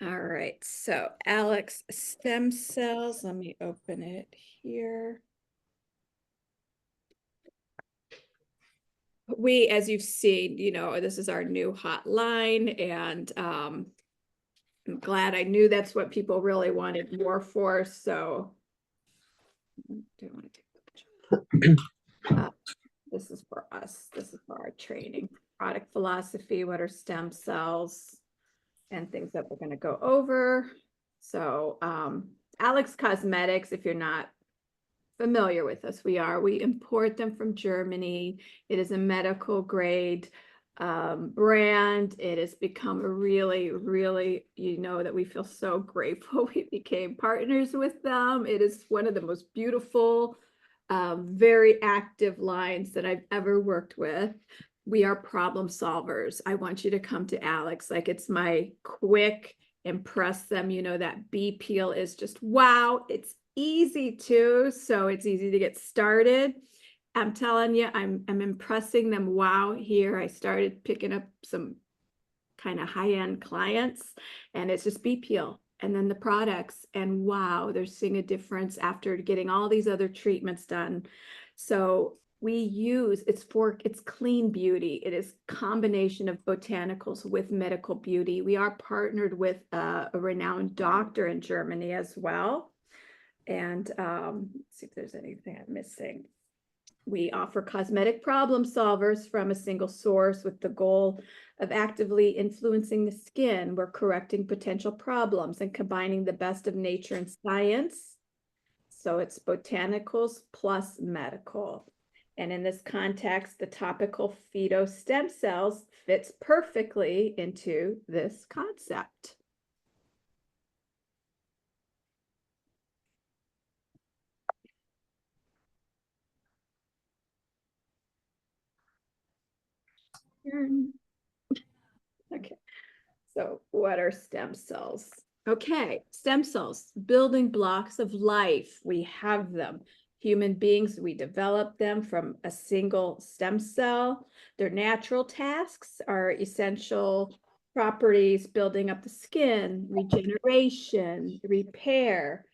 All right, so Alex, stem cells, let me open it here. We, as you've seen, this is our new hotline, and I'm glad I knew that's what people really wanted more for, so do want to take the picture? This is for us. This is for our training. Product philosophy, what are stem cells, and things that we're going to go over. So Alex Cosmetics, if you're not familiar with us, we import them from Germany. It is a medical grade brand. It has become a really, that we feel so grateful we became partners with them. It is one of the most beautiful, very active lines that I've ever worked with. We are problem solvers. I want you to come to Alex. Like, it's my quick impress them. That bee peel is just wow. It's easy too, so it's easy to get started. I'm telling you, I'm impressing them wow here. I started picking up some kind of high-end clients, and it's just bee peel and then the products, and wow, they're seeing a difference after getting all these other treatments done. So it's clean beauty. It is combination of botanicals with medical beauty. We are partnered with a renowned doctor in Germany as well. And let's see if there's anything I'm missing. We offer cosmetic problem solvers from a single source with the goal of actively influencing the skin. We're correcting potential problems and combining the best of nature and science. So it's botanicals plus medical. And in this context, the topical phyto stem cells fits perfectly into this concept. Okay, so what are stem cells? Okay, stem cells, building blocks of life. We have them. Human beings, we develop them from a single stem cell. Their natural tasks are essential properties, building up the skin, regeneration, repair,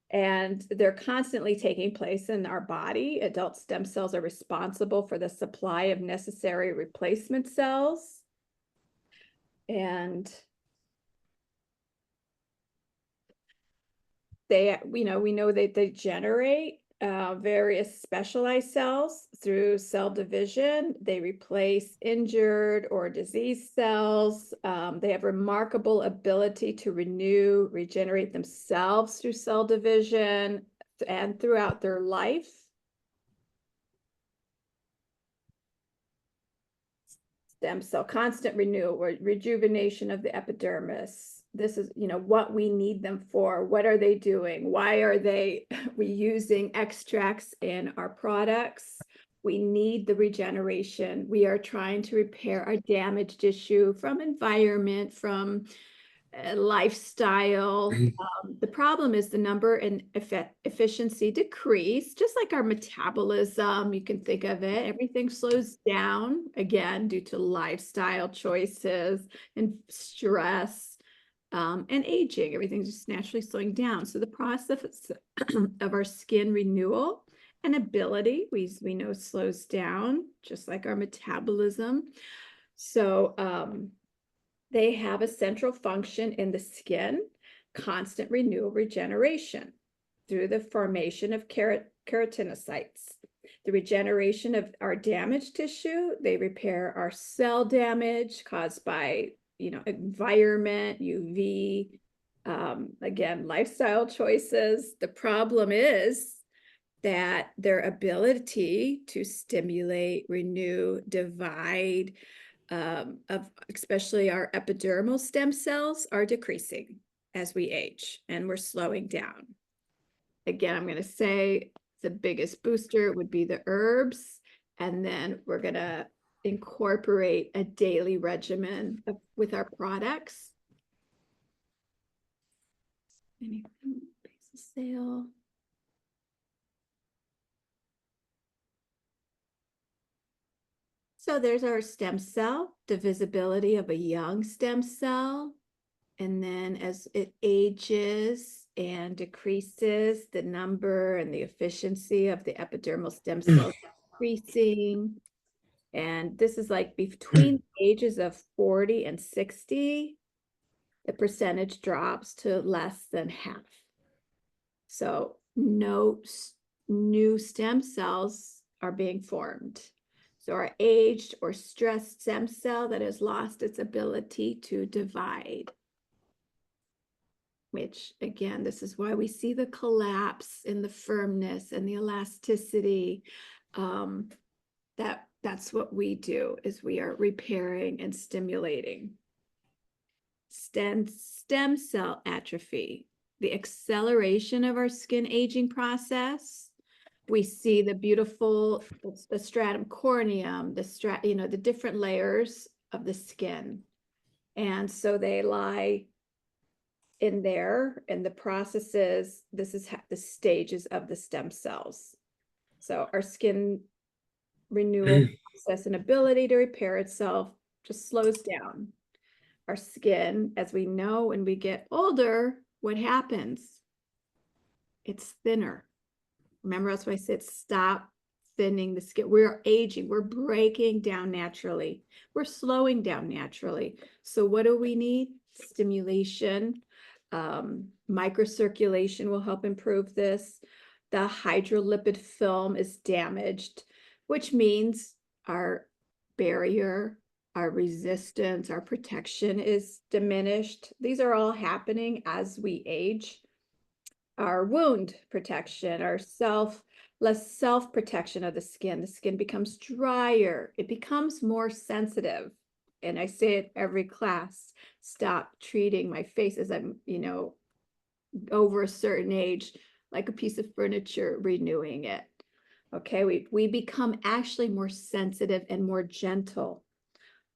and they're constantly taking place in our body. Adult stem cells are responsible for the supply of necessary replacement cells. And we know that they generate various specialized cells through cell division. They replace injured or diseased cells. They have remarkable ability to regenerate themselves through cell division and throughout their life. Stem cell, constant renewal or rejuvenation of the epidermis. This is, what we need them for. What are they doing? Why are we using extracts in our products? We need the regeneration. We are trying to repair our damaged tissue from environment, from lifestyle. The problem is the number and efficiency decrease, just like our metabolism. You can think of it. Everything slows down again due to lifestyle choices and stress and aging. Everything's just naturally slowing down. So the process of our skin renewal and ability, we know slows down, just like our metabolism. So they have a central function in the skin, constant renewal regeneration through the formation of keratinocytes. The regeneration of our damaged tissue, they repair our cell damage caused by, environment, UV, again, lifestyle choices. The problem is that their ability to stimulate, renew, divide, of especially our epidermal stem cells are decreasing as we age, and we're slowing down. Again, I'm going to say the biggest booster would be the herbs, and then we're going to incorporate a daily regimen with our products. Anything, basil sale. So there's our stem cell, divisibility of a young stem cell. And then as it ages and decreases, the number and the efficiency of the epidermal stem cells increasing. And this is like between the ages of 40 and 60, the percentage drops to less than half. So no new stem cells are being formed. So our aged or stressed stem cell that has lost its ability to divide. Which again, this is why we see the collapse in the firmness and the elasticity. That's what we do, is we are repairing and stimulating. Stem cell atrophy, the acceleration of our skin aging process. We see the beautiful, the stratum corneum, the different layers of the skin. And so they lie in there, and the processes, this is the stages of the stem cells. So our skin renewal process and ability to repair itself just slows down. Our skin, as we know, when we get older, what happens? It's thinner. Remember, that's why I said stop thinning the skin. We're aging, we're breaking down naturally, we're slowing down naturally. So what do we need? Stimulation. Microcirculation will help improve this. The hydrolipid film is damaged, which means our barrier, our resistance, our protection is diminished. These are all happening as we age. Our wound protection, our less self-protection of the skin becomes drier, it becomes more sensitive. And I say it every class, stop treating my face as I'm, over a certain age, like a piece of furniture, renewing it. Okay, we become actually more sensitive and more gentle.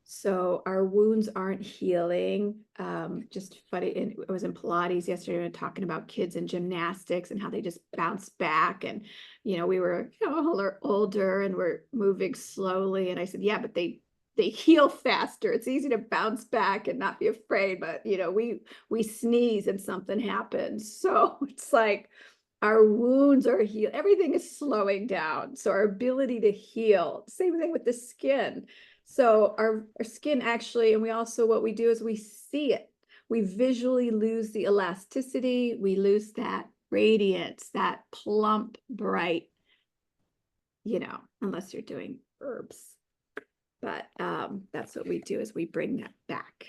So our wounds aren't healing. Just funny, and I was in Pilates yesterday, we were talking about kids in gymnastics and how they just bounce back. And, we were older and we're moving slowly. And I said, yeah, but they heal faster. It's easy to bounce back and not be afraid. But, we sneeze and something happens. So it's like our wounds are healed. Everything is slowing down. So our ability to heal, same thing with the skin. So our skin actually, and we also, what we do is we see it. We visually lose the elasticity. We lose that radiance, that plump, bright, unless you're doing herbs. But that's what we do, is we bring that back.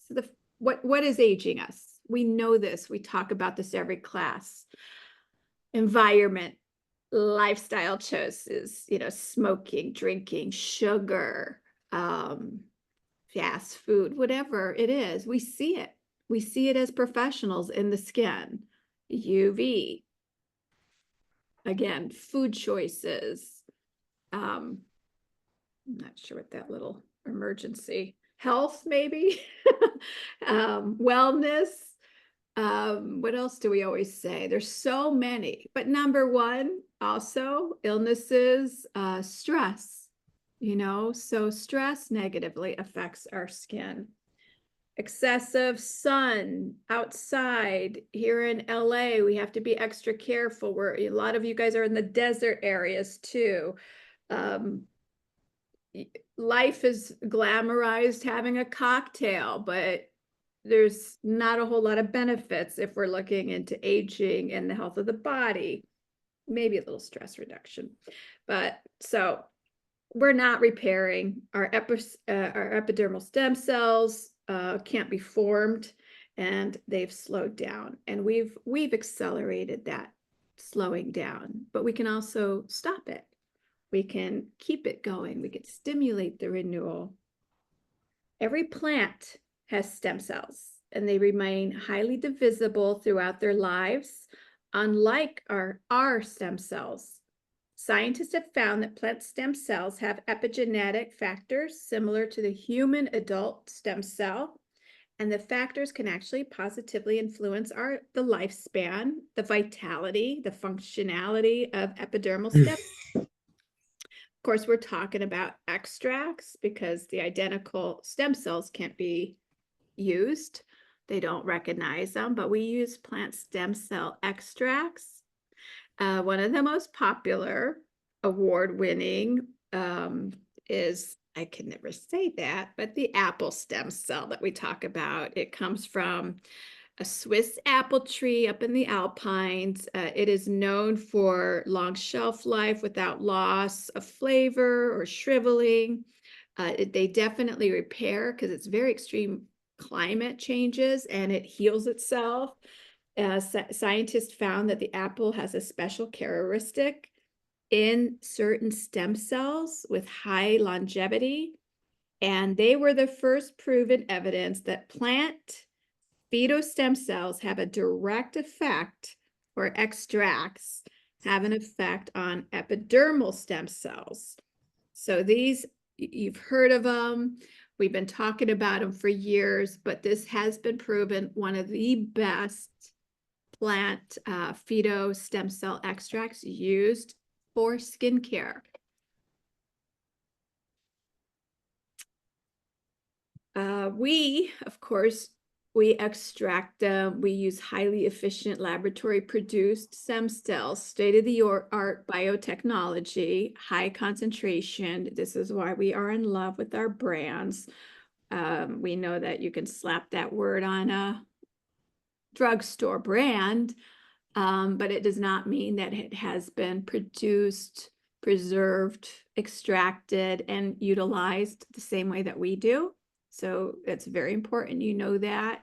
So what is aging us? We know this. We talk about this every class. Environment, lifestyle choices, smoking, drinking, sugar, fast food, whatever it is, we see it. We see it as professionals in the skin. UV. Again, food choices. I'm not sure what that little emergency. Health, maybe. Wellness. What else do we always say? There's so many, but number one, also illnesses, stress, so stress negatively affects our skin. Excessive sun outside. Here in LA, we have to be extra careful. A lot of you guys are in the desert areas too. Life is glamorized having a cocktail, but there's not a whole lot of benefits if we're looking into aging and the health of the body. Maybe a little stress reduction. But so we're not repairing our epidermal stem cells, can't be formed, and they've slowed down. And we've accelerated that slowing down, but we can also stop it. We can keep it going. We can stimulate the renewal. Every plant has stem cells, and they remain highly divisible throughout their lives, unlike our stem cells. Scientists have found that plant stem cells have epigenetic factors similar to the human adult stem cell, and the factors can actually positively influence the lifespan, the vitality, the functionality of epidermal stem cells. Of course, we're talking about extracts because the identical stem cells can't be used. they don't recognize them, but we use plant stem cell extracts. One of the most popular, award-winning, is, I can never say that, but the apple stem cell that we talk about. It comes from a Swiss apple tree up in the Alpines. It is known for long shelf life without loss of flavor or shriveling. They definitely repair because it's very extreme climate changes, and it heals itself. Scientists found that the apple has a special characteristic in certain stem cells with high longevity, and they were the first proven evidence that plant stem cells have a direct effect, or extracts have an effect on epidermal stem cells. So these, you've heard of them. We've been talking about them for years, but this has been proven one of the best plant stem cell extracts used for skincare. Of course, we extract them. We use highly efficient laboratory produced stem cells, state-of-the-art biotechnology, high concentration. This is why we are in love with our brands. We know that you can slap that word on a drugstore brand, but it does not mean that it has been produced, preserved, extracted, and utilized the same way that we do. So it's very important you know that.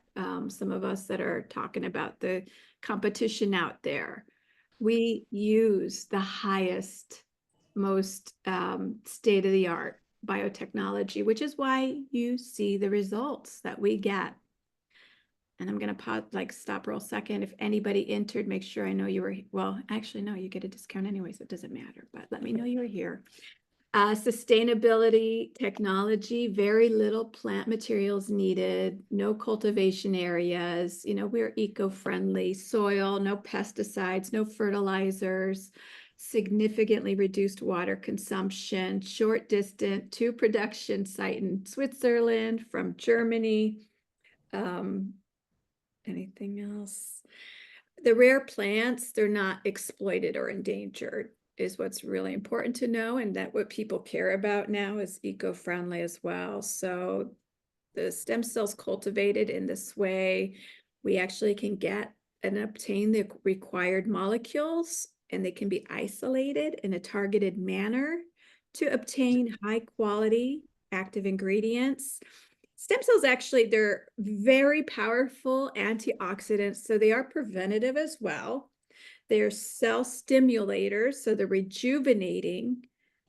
Some of us that are talking about the competition out there, we use the highest, most state-of-the-art biotechnology, which is why you see the results that we get. And I'm going to pause, stop real second. If anybody entered, make sure I know you were, well, actually, no, you get a discount anyway, so it doesn't matter, but let me know you were here. Sustainability technology, very little plant materials needed, no cultivation areas, we're eco-friendly, soil, no pesticides, no fertilizers, significantly reduced water consumption, short distance to production site in Switzerland from Germany. Anything else? The rare plants, they're not exploited or endangered, is what's really important to know, and that what people care about now is eco-friendly as well. So the stem cells cultivated in this way, we actually can get and obtain the required molecules, and they can be isolated in a targeted manner to obtain high quality active ingredients. Stem cells, actually, they're very powerful antioxidants, so they are preventative as well. They're cell stimulators, so they're rejuvenating.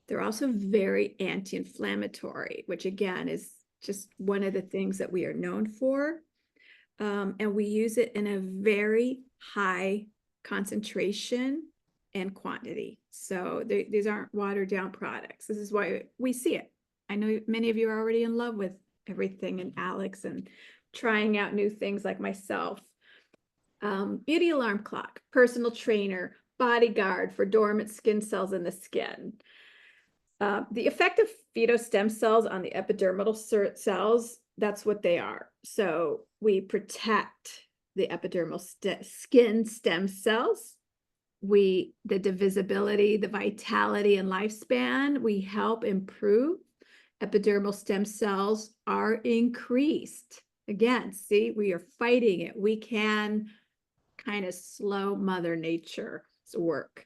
They're also very anti-inflammatory, which again is just one of the things that we are known for. And we use it in a very high concentration and quantity. So these aren't watered down products. This is why we see it. I know many of you are already in love with everything and Alex and trying out new things like myself. Beauty alarm clock, personal trainer, bodyguard for dormant skin cells in the skin. The effect of stem cells on the epidermal cells, that's what they are. So we protect the epidermal skin stem cells. The divisibility, the vitality and lifespan, we help improve. Epidermal stem cells are increased. Again, see, we are fighting it. We can kind of slow Mother Nature's work,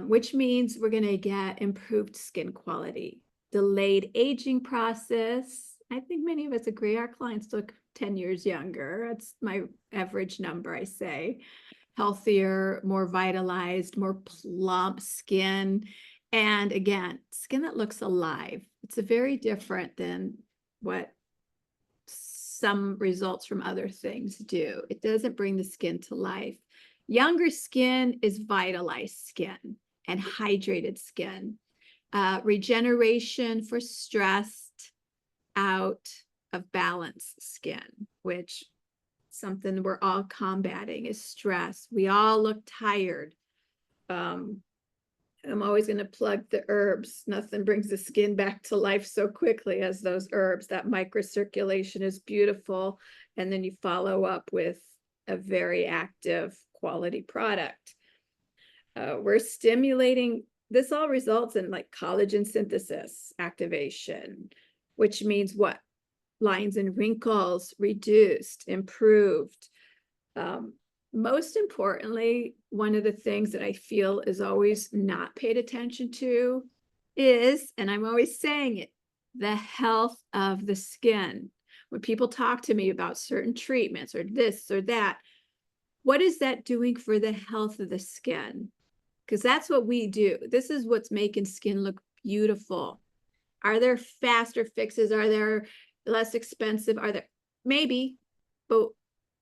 which means we're going to get improved skin quality, delayed aging process. I think many of us agree our clients look 10 years younger. That's my average number, I say. Healthier, more vitalized, more plump skin. And again, skin that looks alive. It's a very different than what some results from other things do. It doesn't bring the skin to life. Younger skin is vitalized skin and hydrated skin. Regeneration for stressed, out of balance skin, which something we're all combating is stress. We all look tired. I'm always going to plug the herbs. Nothing brings the skin back to life so quickly as those herbs. That microcirculation is beautiful. And then you follow up with a very active quality product. We're stimulating, this all results in like collagen synthesis activation, which means what? Lines and wrinkles reduced, improved. Most importantly, one of the things that I feel is always not paid attention to is, and I'm always saying it, the health of the skin. When people talk to me about certain treatments or this or that, what is that doing for the health of the skin? Because that's what we do. This is what's making skin look beautiful. Are there faster fixes? Are there less expensive? Are there? Maybe, but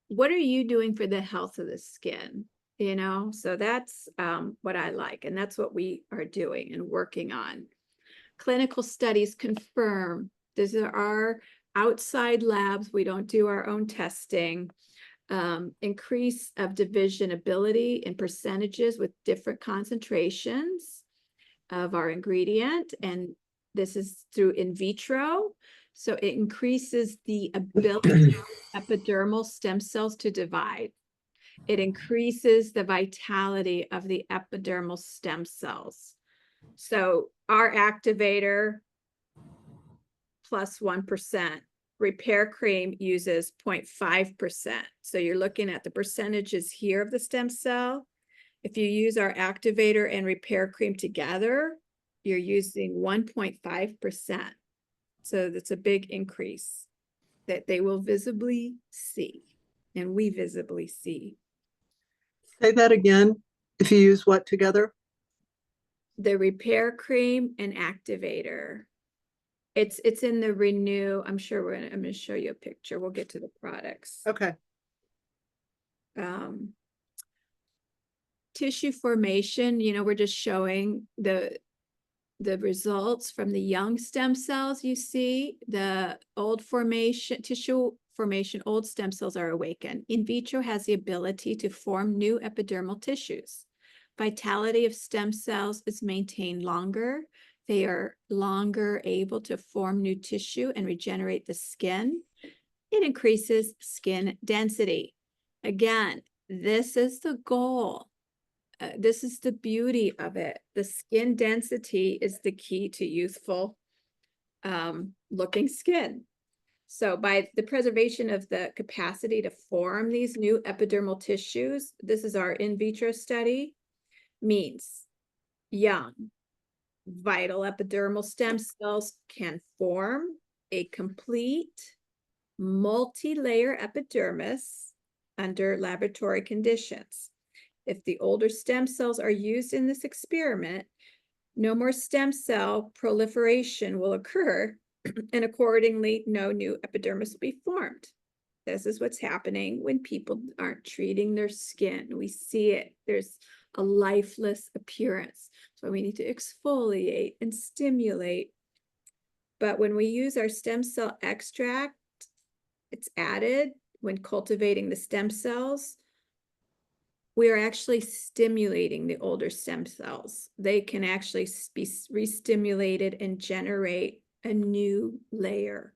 what are you doing for the health of the skin? You know, so that's what I like. And that's what we are doing and working on. Clinical studies confirm these are our outside labs. We don't do our own testing. Increase of division ability in percentages with different concentrations of our ingredient. And this is through in vitro. So it increases the ability of epidermal stem cells to divide. It increases the vitality of the epidermal stem cells. So our activator plus 1%. Repair cream uses 0.5%. So you're looking at the percentages here of the stem cell. If you use our activator and repair cream together, you're using 1.5%. So that's a big increase that they will visibly see, and we visibly see. Say that again. If you use what together? The repair cream and activator. It's in the Renew. I'm sure I'm going to show you a picture. We'll get to the products. Okay. Tissue formation, you know, we're just showing the results from the young stem cells. You see the old formation, tissue formation, old stem cells are awakened. In vitro has the ability to form new epidermal tissues. Vitality of stem cells is maintained longer. They are longer able to form new tissue and regenerate the skin. It increases skin density. Again, this is the goal. This is the beauty of it. The skin density is the key to youthful looking skin. So by the preservation of the capacity to form these new epidermal tissues, this is our in vitro study, means young, vital epidermal stem cells can form a complete multi-layer epidermis under laboratory conditions. If the older stem cells are used in this experiment, no more stem cell proliferation will occur, and accordingly, no new epidermis will be formed. This is what's happening when people aren't treating their skin. We see it. There's a lifeless appearance. So we need to exfoliate and stimulate. But when we use our stem cell extract, it's added when cultivating the stem cells. We are actually stimulating the older stem cells. They can actually be re-stimulated and generate a new layer.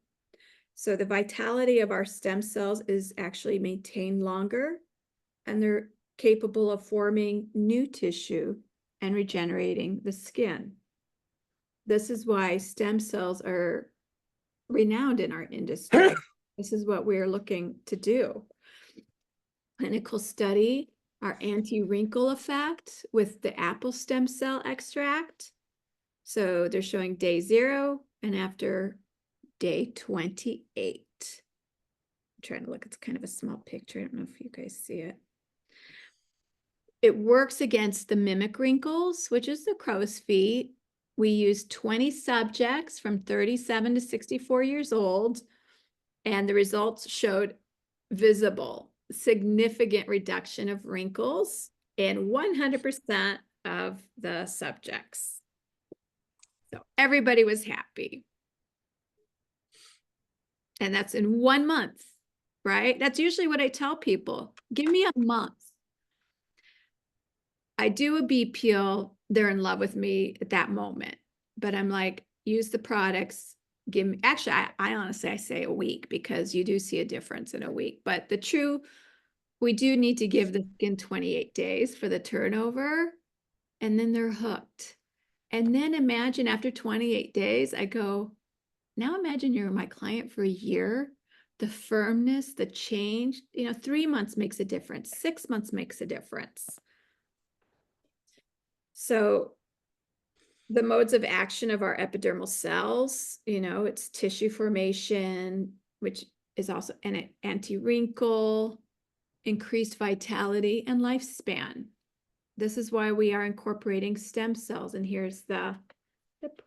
So the vitality of our stem cells is actually maintained longer, and they're capable of forming new tissue and regenerating the skin. This is why stem cells are renowned in our industry. This is what we're looking to do. Clinical study, our anti-wrinkle effect with the apple stem cell extract. So they're showing day 0 and after day 28. I'm trying to look, it's kind of a small picture. I don't know if you guys see it. It works against the mimic wrinkles, which is the crow's feet. We used 20 subjects from 37 to 64 years old, and the results showed visible, significant reduction of wrinkles in 100% of the subjects. So everybody was happy. And that's in 1 month, right? That's usually what I tell people. Give me a month. I do a bead peel they're in love with me at that moment. But I'm like, use the products. Give me, actually, I honestly, I say a week because you do see a difference in a week. But we do need to give the skin 28 days for the turnover, and then they're hooked. And then imagine after 28 days, I go, now imagine you're my client for a year. The firmness, the change, 3 months makes a difference. 6 months makes a difference. So the modes of action of our epidermal cells, it's tissue formation, which is also an anti-wrinkle, increased vitality, and lifespan. This is why we are incorporating stem cells. And here's the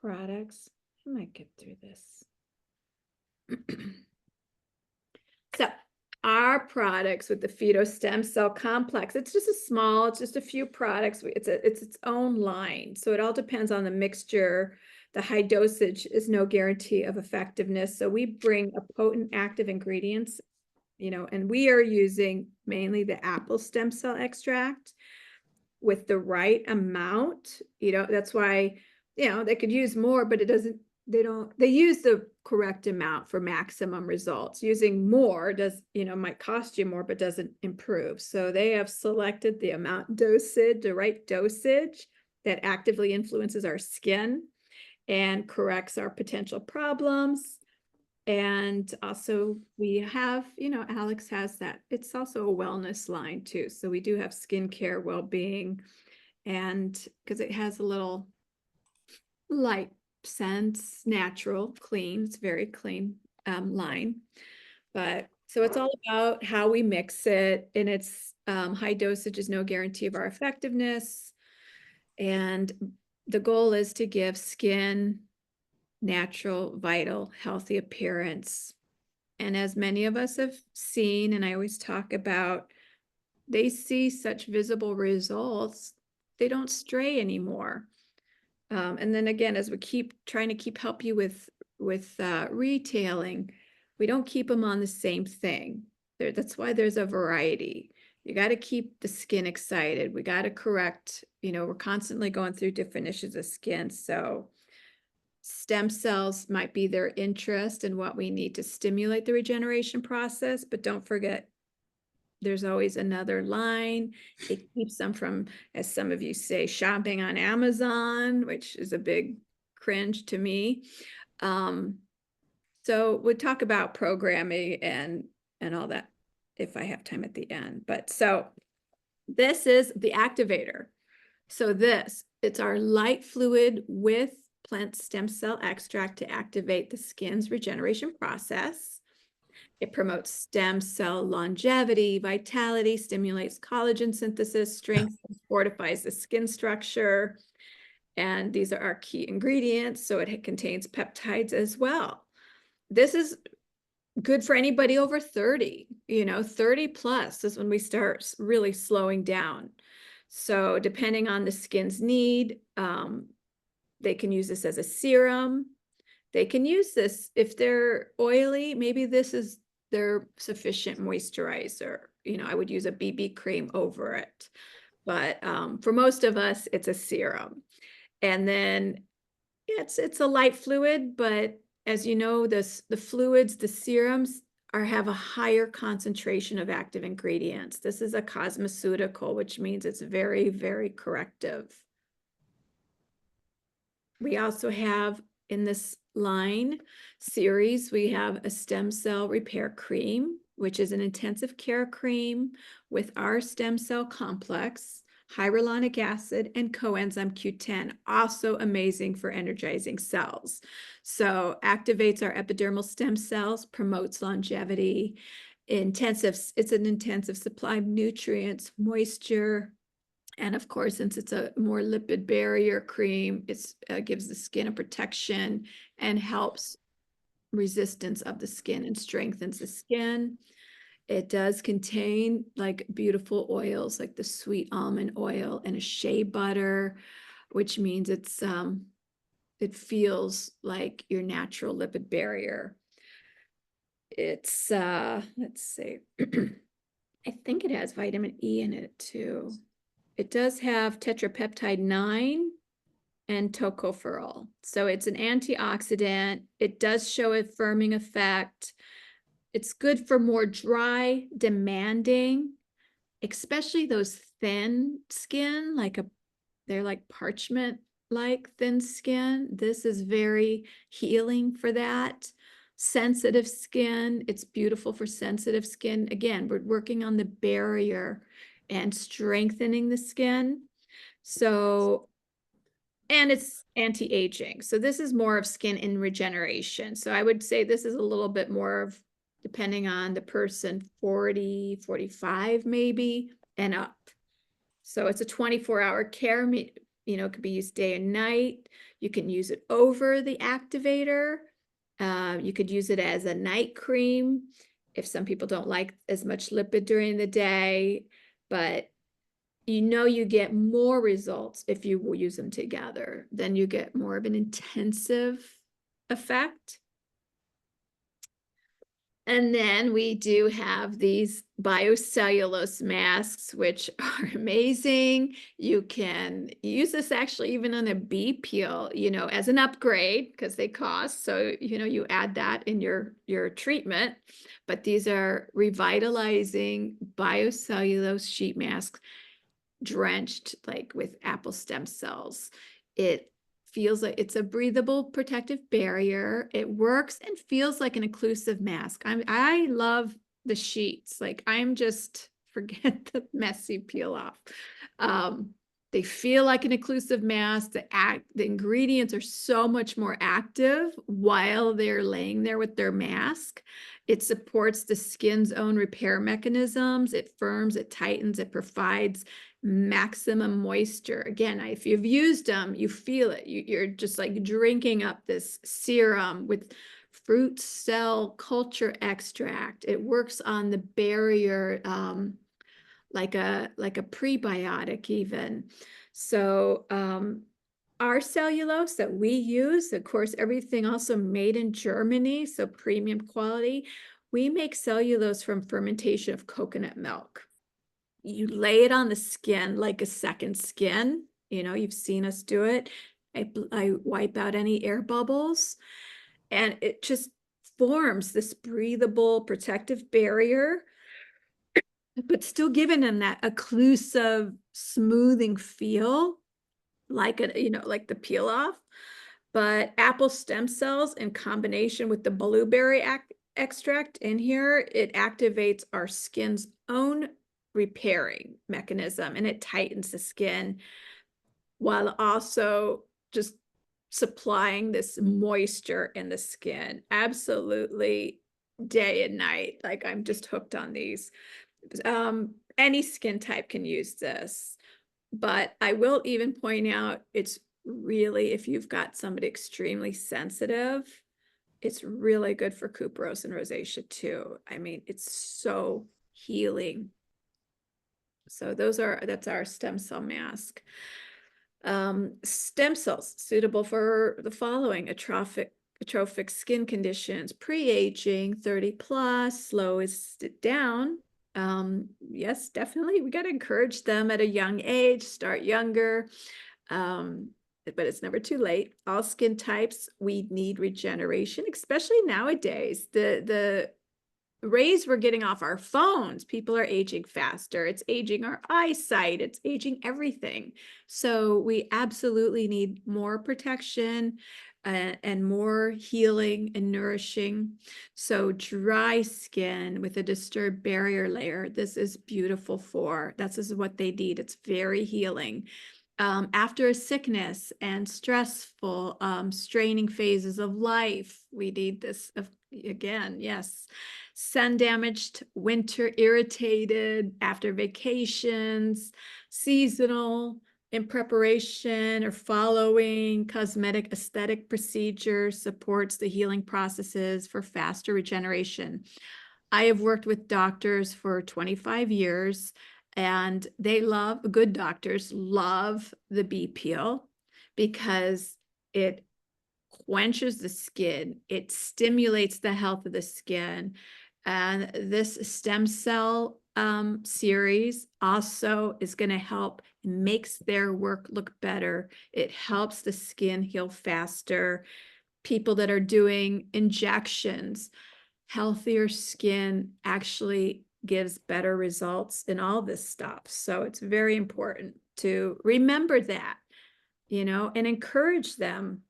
products. I might get through this. So our products with the fetal stem cell complex, it's just a few products. It's its own line. So it all depends on the mixture. The high dosage is no guarantee of effectiveness. So we bring a potent active ingredients, and we are using mainly the apple stem cell extract with the right amount. That's why, they could use more, but they use the correct amount for maximum results. Using more might cost you more, but doesn't improve. So they have selected the right dosage that actively influences our skin and corrects our potential problems. And also we have, Alex has that. It's also a wellness line too. So we do have skincare, well-being, and because it has a little light scents, natural, clean. It's very clean line. But so it's all about how we mix it, and it's high dosage is no guarantee of our effectiveness. And the goal is to give skin natural, vital, healthy appearance. And as many of us have seen, and I always talk about, they see such visible results, they don't stray anymore. And then again, as we keep trying to help you with retailing, we don't keep them on the same thing. That's why there's a variety. You got to keep the skin excited. We got to correct, we're constantly going through different issues of skin. So stem cells might be their interest in what we need to stimulate the regeneration process, but don't forget, there's always another line. It keeps them from, as some of you say, shopping on Amazon, which is a big cringe to me. So we'll talk about programming and all that if I have time at the end. But so this is the activator. So it's our light fluid with plant stem cell extract to activate the skin's regeneration process. It promotes stem cell longevity, vitality, stimulates collagen synthesis, strengthens, fortifies the skin structure. And these are our key ingredients. So it contains peptides as well. This is good for anybody over 30, 30 plus is when we start really slowing down. So depending on the skin's need, they can use this as a serum. They can use this if they're oily, maybe this is their sufficient moisturizer. I would use a BB cream over it. But for most of us, it's a serum. And then it's a light fluid, but as you know, the fluids, the serums have a higher concentration of active ingredients. This is a cosmeceutical, which means it's very, very corrective. We also have in this line series, we have a stem cell repair cream, which is an intensive care cream with our stem cell complex, hyaluronic acid, and coenzyme Q10, also amazing for energizing cells. So activates our epidermal stem cells, promotes longevity, it's an intensive supply of nutrients, moisture, and of course, since it's a more lipid barrier cream, it gives the skin a protection and helps resistance of the skin and strengthens the skin. It does contain like beautiful oils like the sweet almond oil and a shea butter, which means it feels like your natural lipid barrier. It's let's see. I think it has vitamin E in it too. it does have tetrapeptide 9 and tocopherol. So it's an antioxidant. It does show a firming effect. It's good for more dry, demanding, especially those thin skin, they're like parchment like thin skin. This is very healing for that. Sensitive skin, it's beautiful for sensitive skin. Again, we're working on the barrier and strengthening the skin. So, and it's anti-aging. So this is more of skin in regeneration. So I would say this is a little bit more of, depending on the person, 40, 45 maybe and up. So it's a 24-hour care, it could be used day and night. You can use it over the activator. You could use it as a night cream if some people don't like as much lipid during the day, but you get more results if you will use them together. Then you get more of an intensive effect. And then we do have these biocellulose masks, which are amazing. You can use this actually even on a bee peel, as an upgrade because they cost. So, you add that in your treatment. But these are revitalizing biocellulose sheet masks drenched like with apple stem cells. It feels like it's a breathable protective barrier. It works and feels like an occlusive mask. I love the sheets. Like I'm just forget the messy peel off. They feel like an occlusive mask. The ingredients are so much more active while they're laying there with their mask. It supports the skin's own repair mechanisms. It firms, it tightens, it provides maximum moisture. Again, if you've used them, you feel it. You're just like drinking up this serum with fruit cell culture extract. It works on the barrier like a prebiotic even. So our cellulose that we use, of course, everything also made in Germany, so premium quality. We make cellulose from fermentation of coconut milk. You lay it on the skin like a second skin. You've seen us do it. I wipe out any air bubbles and it just forms this breathable protective barrier, but still giving them that occlusive smoothing feel like like the peel off. But apple stem cells in combination with the blueberry extract in here, it activates our skin's own repairing mechanism and it tightens the skin while also just supplying this moisture in the skin. Absolutely day and night. Like I'm just hooked on these. Any skin type can use this, but I will even point out it's really, if you've got somebody extremely sensitive, it's really good for cuperos and rosacea too. I mean, it's so healing. So that's our stem cell mask. Stem cells suitable for the following: atrophic skin conditions, pre-aging, 30 plus, slowest it down. Yes, definitely. We got to encourage them at a young age, start younger. But it's never too late. All skin types, we need regeneration, especially nowadays. The rays we're getting off our phones, people are aging faster. It's aging our eyesight. It's aging everything. So we absolutely need more protection and more healing and nourishing. So dry skin with a disturbed barrier layer, this is beautiful for. This is what they need. It's very healing. After a sickness and stressful, straining phases of life, we need this again. Yes. Sun damaged, winter irritated, after vacations, seasonal, in preparation or following cosmetic aesthetic procedures, supports the healing processes for faster regeneration. I have worked with doctors for 25 years and good doctors love the bee peel because it quenches the skin, it stimulates the health of the skin. And this stem cell series also is going to help, makes their work look better. It helps the skin heal faster. People that are doing injections, healthier skin actually gives better results in all this stuff. So it's very important to remember that, and encourage them.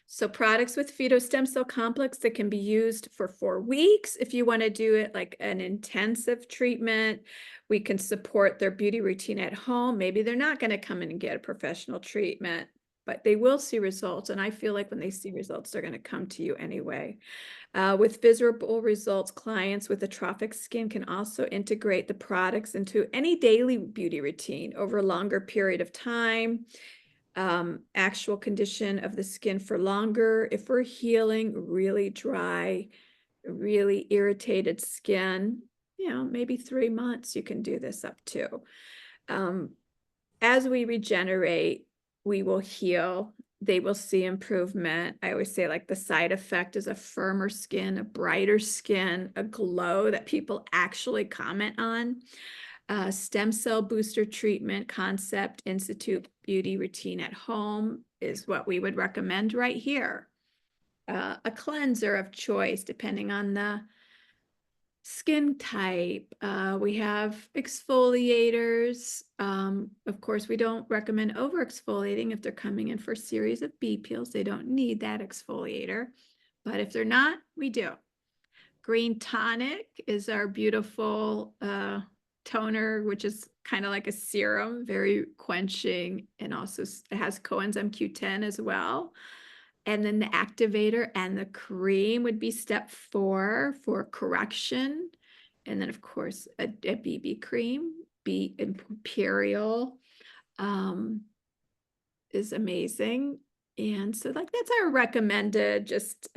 So products with fetal stem cell complex that can be used for 4 weeks. If you want to do it like an intensive treatment, we can support their beauty routine at home. Maybe they're not going to come in and get a professional treatment, but they will see results. And I feel like when they see results, they're going to come to you anyway. With visible results, clients with atrophic skin can also integrate the products into any daily beauty routine over a longer period of time. Actual condition of the skin for longer. If we're healing really dry, really irritated skin, maybe 3 months you can do this up to. As we regenerate, we will heal. They will see improvement. I always say like the side effect is a firmer skin, a brighter skin, a glow that people actually comment on. Stem cell booster treatment concept institute beauty routine at home is what we would recommend right here. A cleanser of choice depending on the skin type. We have exfoliators. Of course, we don't recommend over exfoliating if they're coming in for a series of B peels. They don't need that exfoliator, but if they're not, we do. Green tonic is our beautiful toner, which is kind of like a serum, very quenching, and also it has coenzyme Q10 as well. And then the activator and the cream would be step 4 for correction. And then, of course, a BB cream, B Imperial, is amazing. And so like that's our recommended, just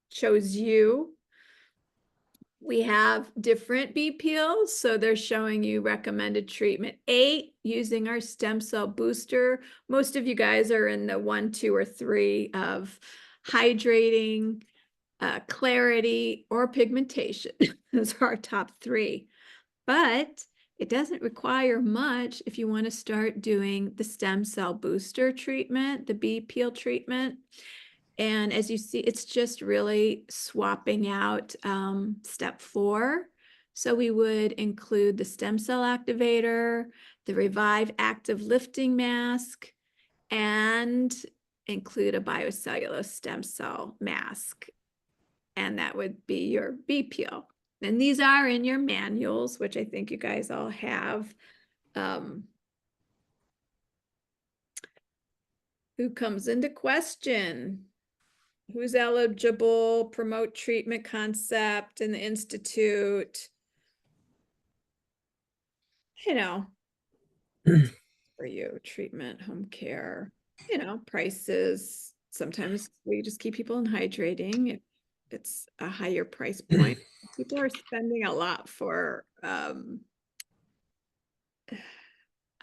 shows you. We have different B peels. So they're showing you recommended treatment 8 using our stem cell booster. Most of you guys are in the 1, 2, or 3 of hydrating, clarity, or pigmentation. Those are our top 3. But it doesn't require much if you want to start doing the stem cell booster treatment, the B peel treatment. And as you see, it's just really swapping out step 4. So we would include the stem cell activator, the Revive Active Lifting Mask, and include a biocellulose stem cell mask. And that would be your B peel. And these are in your manuals, which I think you guys all have. Who comes into question? Who's eligible, promote treatment concept in the institute, for you, treatment, home care, prices. Sometimes we just keep people in hydrating. It's a higher price point. People are spending a lot for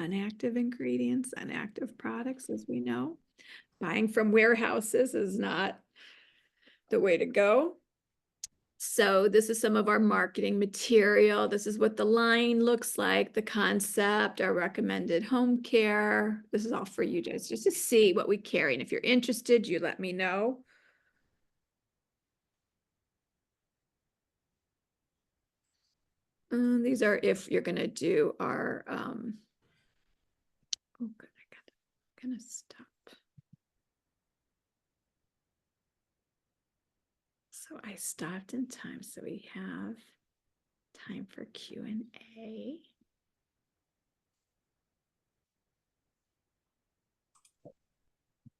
inactive ingredients, inactive products, as we know. Buying from warehouses is not the way to go. So this is some of our marketing material. This is what the line looks like, the concept, our recommended home care. This is all for you guys just to see what we carry. And if you're interested, you let me know. These are if you're going to do our, oh, good, I'm going to stop. So I stopped in time, so we have time for Q&A.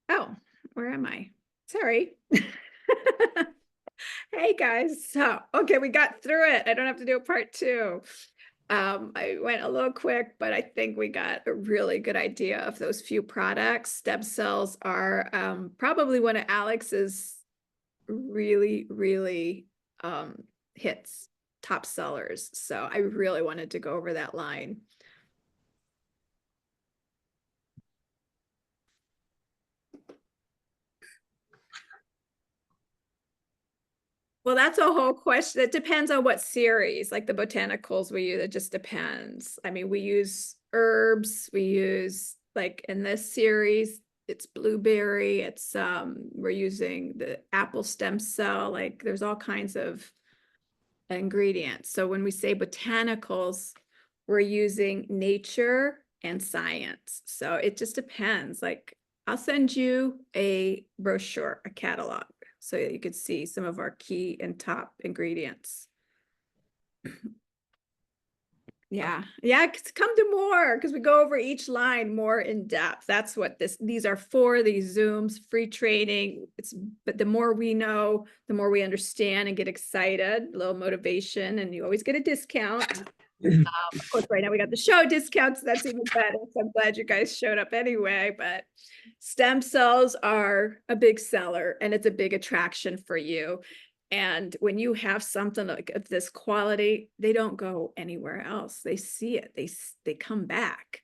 Oh, where am I? Sorry. Hey guys. So, okay, we got through it. I don't have to do a part 2. I went a little quick, but I think we got a really good idea of those few products. Stem cells are probably one of Alex's really, really hits, top sellers. So I really wanted to go over that line. Well, that's a whole question. It depends on what series, like the botanicals we use, it just depends. I mean, we use herbs, we use like in this series, it's blueberry, it's we're using the apple stem cell, like there's all kinds of ingredients. So when we say botanicals, we're using nature and science. So it just depends. Like I'll send you a brochure, a catalog, so that you could see some of our key and top ingredients. Yeah, yeah, come to more because we go over each line more in depth. That's what these are for, these Zooms, free training. But the more we know, the more we understand and get excited, a little motivation, and you always get a discount. Of course, right now we got the show discounts. So that's even better. So I'm glad you guys showed up anyway. But stem cells are a big seller and it's a big attraction for you. And when you have something like of this quality, they don't go anywhere else. They see it. They come back.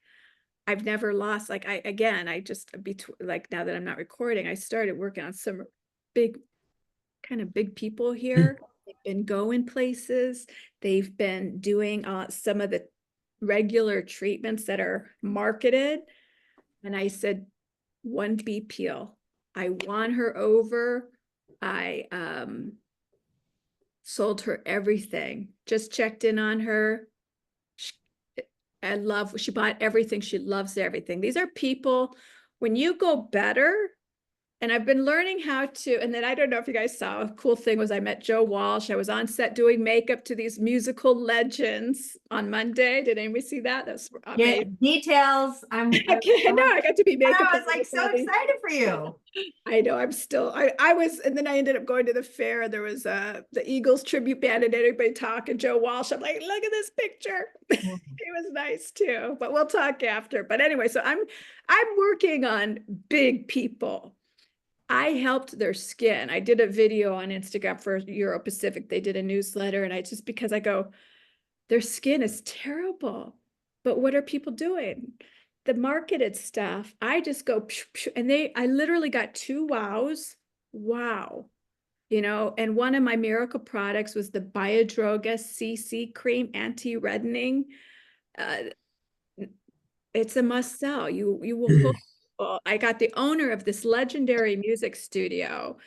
I've never lost. Like I just like now that I'm not recording, I started working on some big kind of big people here. They've been going places. They've been doing some of the regular treatments that are marketed. And I said, one bee peel. I won her over. I sold her everything. Just checked in on her. She bought everything. She loves everything. These are people, when you go better, and I've been learning how to, and then I don't know if you guys saw, a cool thing was I met Joe Walsh. I was on set doing makeup to these musical legends on Monday. Did anybody see that? That's Yeah, amazing. details. I know, I got to be makeup. I was like so excited for you. I know, I was, and then I ended up going to the fair and there was the Eagles tribute band and everybody talking, Joe Walsh. I'm like, look at this picture. It was nice too, but we'll talk after. But anyway, so I'm working on big people. I helped their skin. I did a video on Instagram for Euro Pacific. They did a newsletter, and I just because I go, their skin is terrible. But what are people doing? The marketed stuff. I just go, psh, psh, and I literally got 2 wows. Wow. You know, and one of my miracle products was the Biodroga CC cream anti-reddening. Uh, it's a must sell. You will hook. Well, I got the owner of this legendary music studio.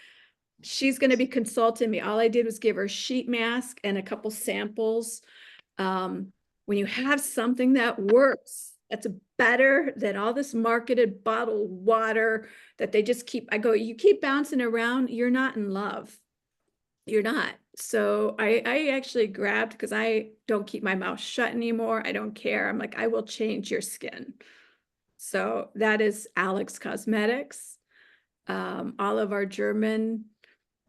She's going to be consulting me. All I did was give her a sheet mask and a couple samples. When you have something that works, that's better than all this marketed bottled water that they just keep. I go, you keep bouncing around, you're not in love. You're not. So I actually grabbed, because I don't keep my mouth shut anymore. I don't care. I'm like, I will change your skin. So that is Alex Cosmetics. All of our German,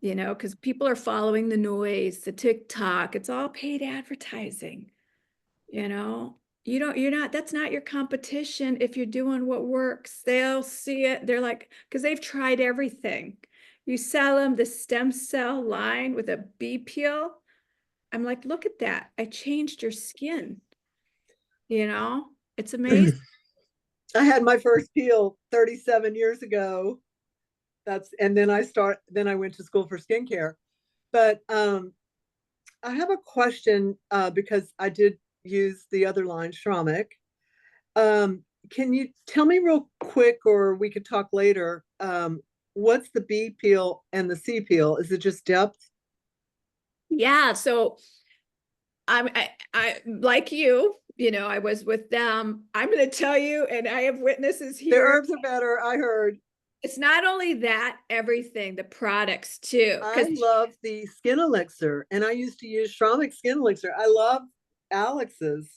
you know, because people are following the noise, the TikTok, it's all paid advertising, you know. You're not, that's not your competition if you're doing what works. They'll see it. They're like, because they've tried everything. You sell them the stem cell line with a bee peel. I'm like, look at that. I changed your skin. You know, it's amazing. I had my first peel 37 years ago. And then I went to school for skincare. But I have a question because I did use the other line, Shramic. Can you tell me real quick, or we could talk later, what's the B peel and the C peel? Is it just depth? Yeah, so I like you know, I was with them. I'm going to tell you, and I have witnesses The here. herbs are better, I heard. It's not only that, everything, the products too. I love the skin elixir, and I used to use Shramic skin elixir. I love Alex's.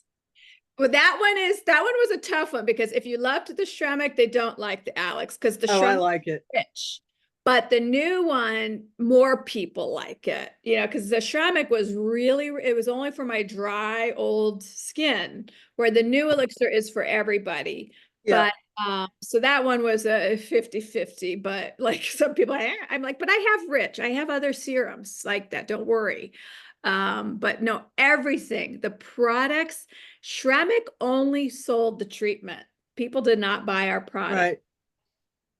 Well, that one was a tough one because if you loved the Shremic, they don't like the Alex because the Oh, I Shremic like it. rich. But the new one, more people like it, you know, because the Shremic was really, it was only for my dry old skin, where the new elixir is for everybody. Yeah. But so that one was a 50-50, but like some people, I'm like, but I have other serums like that. Don't worry. But no, everything, the products, Shremic only sold the treatment. People did not buy our product. Right.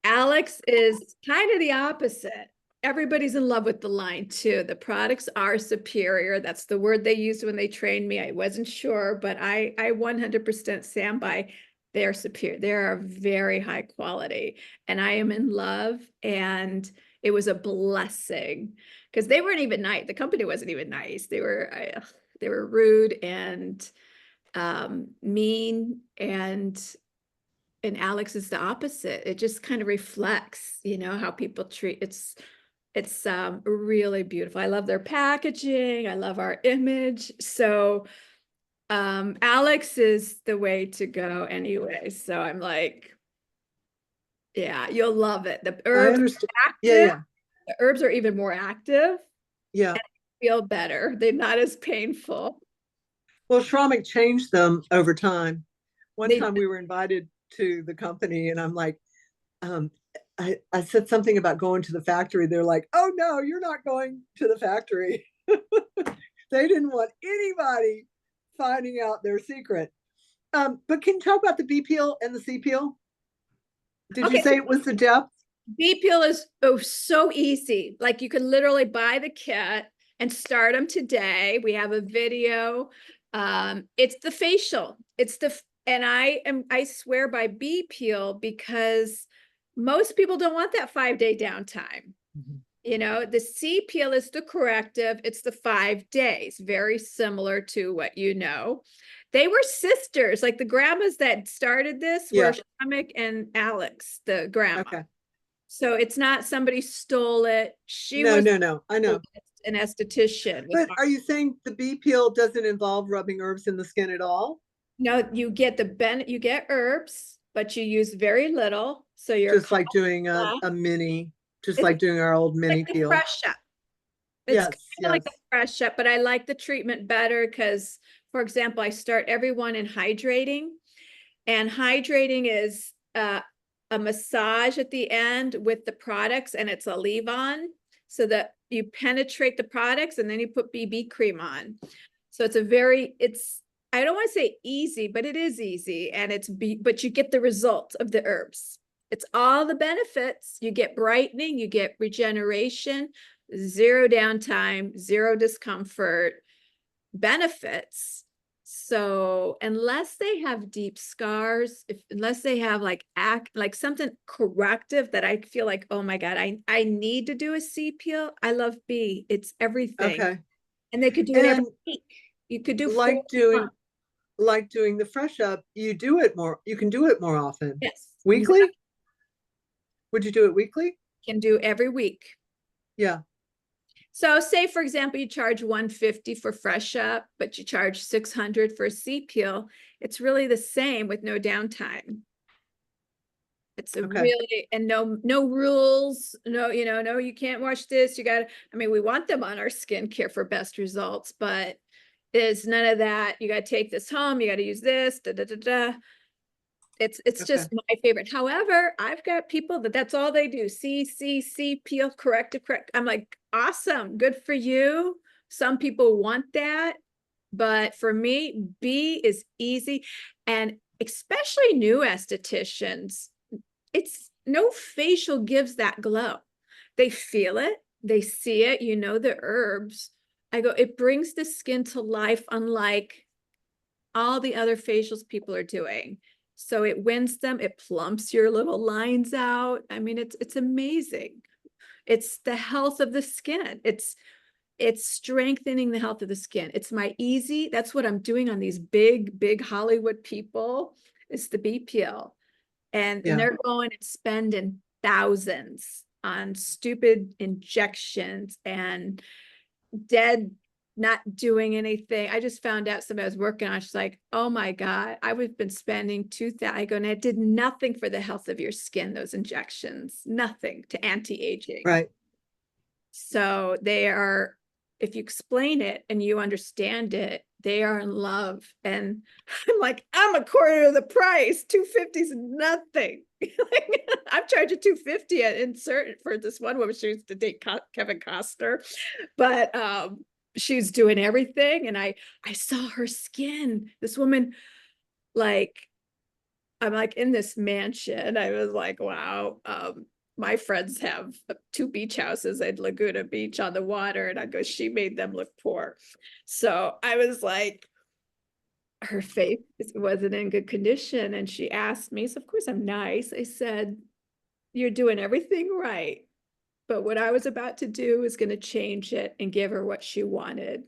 Alex is kind of the opposite. everybody's in love with the line too. The products are superior. That's the word they used when they trained me. I wasn't sure, but I 100% stand by they're superior. They are very high quality, and I am in love. And it was a blessing because they weren't even nice. The company wasn't even nice. They were rude and mean, and Alex is the opposite. It just kind of reflects, how people treat. It's really beautiful. I love their packaging. I love our image. So Alex is the way to go anyway. So I'm like, yeah, you'll love it. The I herbs are understand. Yeah, active. yeah, The herbs are even more active yeah. and feel better. They're not as painful. Well, Shramik changed them over time. One They time we were invited to the company, and I'm like, um, I said something about going to the factory. They're like, oh no, you're not going to the factory. They didn't want anybody finding out their secret. But can you talk about the B peel and the C peel? Did you okay. say it was the depth? Bee peel is so easy. Like you can literally buy the kit and start them today. We have a video. It's the facial. And I swear by bee peel because most people don't want that 5-day downtime. The C peel is the corrective. It's the 5 days, very similar to what you know. They were sisters, like the grandmas that started this Yeah. were Shamik and Alex, the grandma. Okay. So it's not somebody stole it. She No, was no, no. I know. an esthetician. But are you saying the bee peel doesn't involve rubbing herbs in the skin at all? No, you get you get herbs, but you use very little. So you're Just like doing a mini, just it's like doing our old mini like the peel. fresh up. It's Yes, kind of yes. like a fresh up, but I like the treatment better because, for example, I start everyone in hydrating, and hydrating is a massage at the end with the products, and it's a leave-on so that you penetrate the products and then you put BB cream on. So I don't want to say easy, but it is easy, and but you get the result of the herbs. It's all the benefits. You get brightening, you get regeneration, zero downtime, zero discomfort, benefits. So unless they have deep scars, unless they have like something corrective that I feel like, oh my God, I need to do a C peel. I love B. It's everything. Okay. And they could do it every And week. You could do like 4 doing months. like doing the fresh up, you can do it more often. Yes. Weekly? Would you do it weekly? Can do every week. Yeah. So say, for example, you charge 150 for fresh up, but you charge 600 for a C peel. It's really the same with no downtime. It's a Okay. really, and no rules, no, no, you can't wash this. We want them on our skincare for best results, but there's none of that. You got to take this home. You got to use this, da, da, da, da. It's just my favorite. However, I've got people that's all they do. C, peel, correct. I'm like, awesome. Good for you. Some people want that, but for me, B is easy. And especially new estheticians, it's no facial gives that glow. They feel it, they see it, the herbs. I go, it brings the skin to life, unlike all the other facials people are doing. So it wins them, it plumps your little lines out. It's amazing. It's the health of the skin. It's strengthening the health of the skin. It's my easy. That's what I'm doing on these big Hollywood people. It's the B peel. And they're going and spending thousands on stupid injections and not doing anything. I just found out somebody I was working on. She's like, oh my God, I've been spending 2,000. I go, and it did nothing for the health of your skin, those injections, nothing to anti-aging. Right. So if you explain it and you understand it, they are in love. And I'm like, I'm a quarter of the price. 250 is nothing. I'm charging 250 at insert for this one woman. She used to date Kevin Costner, but she's doing everything. And I saw her skin. This woman, I'm like in this mansion. I was like, wow. my friends have 2 beach houses at Laguna Beach on the water, and I go, she made them look poor. So I was like, her face wasn't in good condition, and she asked me, so of course I'm nice. I said, you're doing everything right, but what I was about to do is going to change it and give her what she wanted.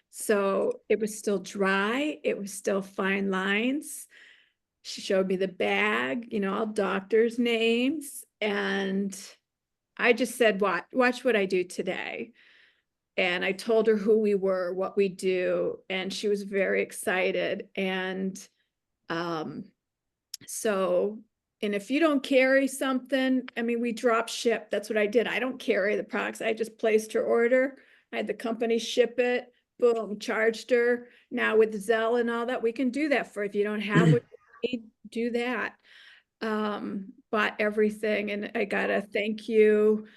So it was still dry, it was still fine lines. She showed me the bag, you know, all doctors' names, and I just said, watch what I do today. And I told her who we were, what we do, and she was very excited. And um, so, and if you don't carry something, I mean, we drop ship. That's what I did. I don't carry the products. I just placed her order. I had the company ship it. Boom, charged her. Now with Zelle and all that, we can do that for if you don't have what you need, do that. Bought everything, and I got a thank you.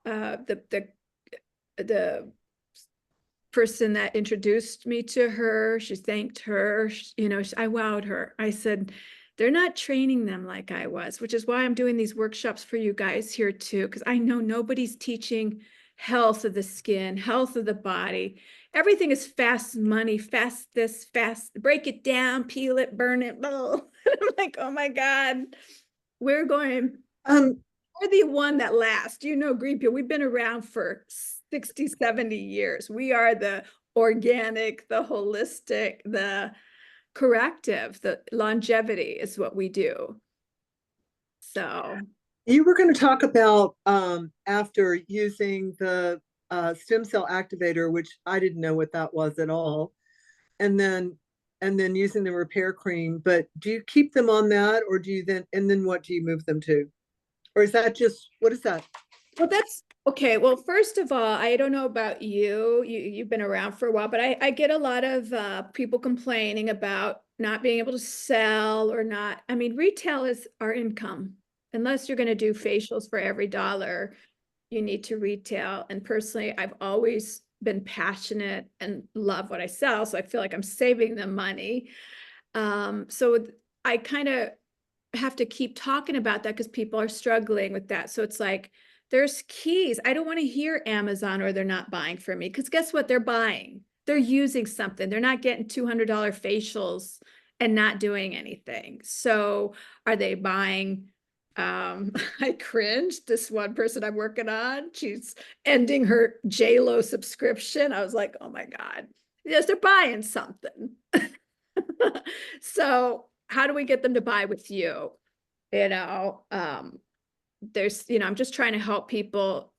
The person that introduced me to her, she thanked her, you know, I wowed her. I said, they're not training them like I was, which is why I'm doing these workshops for you guys here too, because I know nobody's teaching health of the skin, health of the body. Everything is fast money, fast this, fast, break it down, peel it, burn it. Blah. I'm like, oh my God, we're going, Um, we're the one that lasts. You know, Green Peel, we've been around for 60, 70 years. We are the organic, the holistic, the corrective, the longevity is what we do. So, you were going to talk about after using the stem cell activator, which I didn't know what that was at all, and then using the repair cream. But do you keep them on that, or do you then and then what do you move them to, or is that just what is that? well, that's okay. Well, first of all, I don't know about you. You've been around for a while, but I get a lot of people complaining about not being able to sell or not. I mean, retail is our income. Unless you're going to do facials for every dollar, you need to retail. And personally, I've always been passionate and love what I sell. So I feel like I'm saving them money. So I kind of have to keep talking about that because people are struggling with that. So it's like, there's keys. I don't want to hear Amazon or they're not buying from me because guess what? They're buying. They're using something. They're not getting $200 facials and not doing anything. So are they buying? I cringed. This one person I'm working on, she's ending her JLo subscription. I was like, oh my God. Yes, they're buying something. So how do we get them to buy with you? You know, there's, you know, I'm just trying to help people